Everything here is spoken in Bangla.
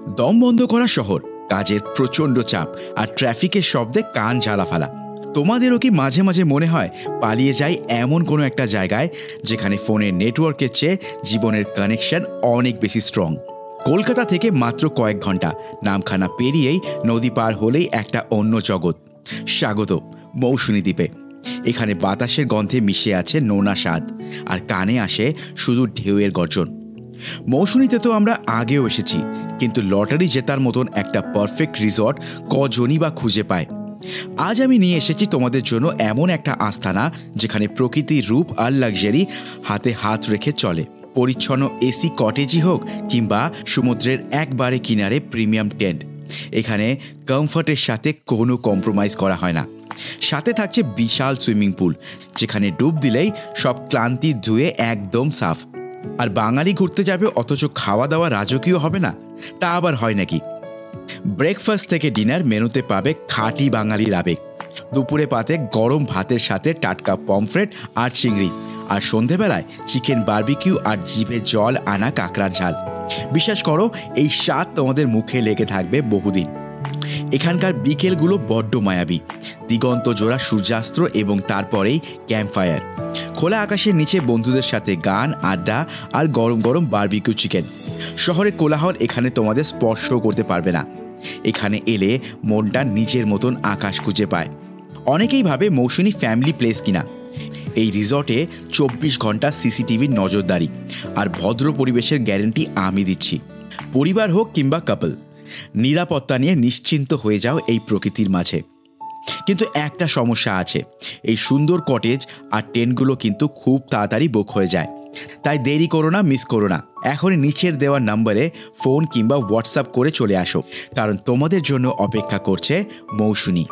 দম বন্ধ করা শহর, কাজের প্রচণ্ড চাপ আর ট্রাফিকের শব্দে কান ঝালাফালা। তোমাদেরও কি মাঝে মাঝে মনে হয় পালিয়ে যাই এমন কোনো একটা জায়গায় যেখানে ফোনের নেটওয়ার্কের চেয়ে জীবনের কানেকশন অনেক বেশি স্ট্রং? কলকাতা থেকে মাত্র কয়েক ঘন্টা, নামখানা পেরিয়েই নদী পার হলেই একটা অন্য জগৎ। স্বাগত মৌসুনী দ্বীপে। এখানে বাতাসের গন্ধে মিশে আছে নোনা স্বাদ, আর কানে আসে শুধু ঢেউয়ের গর্জন। মৌসুনীতে তো আমরা আগেও এসেছি, কিন্তু লটারি জেতার মতন একটা পারফেক্ট রিসর্ট কজনই বা খুঁজে পায়। আজ আমি নিয়ে এসেছি তোমাদের জন্য এমন একটা আস্তানা যেখানে প্রকৃতির রূপ আর লাক্সারি হাতে হাত রেখে চলে। পরিচ্ছন্ন এসি কটেজই হোক কিংবা সমুদ্রের একবারে কিনারে প্রিমিয়াম টেন্ট, এখানে কমফর্টের সাথে কোনো কম্প্রোমাইজ করা হয় না। সাথে থাকছে বিশাল সুইমিং পুল, যেখানে ডুব দিলেই সব ক্লান্তি ধুয়ে একদম সাফ। আর বাঙালি ঘুরতে যাবে অথচ খাওয়া দাওয়া রাজকীয় হবে না, তা আবার হয় নাকি? ব্রেকফাস্ট থেকে ডিনার মেনুতে পাবে খাঁটি বাঙালির আবেগ। দুপুরে পাতে গরম ভাতের সাথে টাটকা পমফ্রেট আর চিংড়ি, আর সন্ধেবেলায় চিকেন বারবিকিউ আর জিভে জল আনা কাঁকড়ার ঝাল। বিশ্বাস করো, এই স্বাদ তোমাদের মুখে লেগে থাকবে বহুদিন। এখানকার বিকেলগুলো বড্ড মায়াবী। দিগন্ত জোড়া সূর্যাস্ত এবং তারপরেই ক্যাম্পফায়ার। খোলা আকাশের নিচে বন্ধুদের সাথে গান, আড্ডা আর গরম গরম বারবিকিউ চিকেন। শহরের কোলাহল এখানে তোমাদের স্পর্শ করতে পারবে না। এখানে এলে মনটা নিজের মতন আকাশ খুঁজে পায়। অনেকেই ভাবে মৌসুনী ফ্যামিলি প্লেস কিনা। এই রিসর্টে 24 ঘন্টা সিসিটিভির নজরদারি আর ভদ্র পরিবেশের গ্যারেন্টি আমি দিচ্ছি। পরিবার হোক কিংবা কাপল, নিরাপত্তা নিয়ে নিশ্চিন্ত হয়ে যাও এই প্রকৃতির মাঝে। কিন্তু একটা সমস্যা আছে, এই সুন্দর কটেজ আর টেন্টগুলো কিন্তু খুব তাড়াতাড়ি বুক হয়ে যায়। তাই দেরি করো না, মিস করো না। এখনই নিচের দেওয়া নম্বরে ফোন কিংবা হোয়াটসঅ্যাপ করে চলে আসো, কারণ তোমাদের জন্য অপেক্ষা করছে মৌসুনী।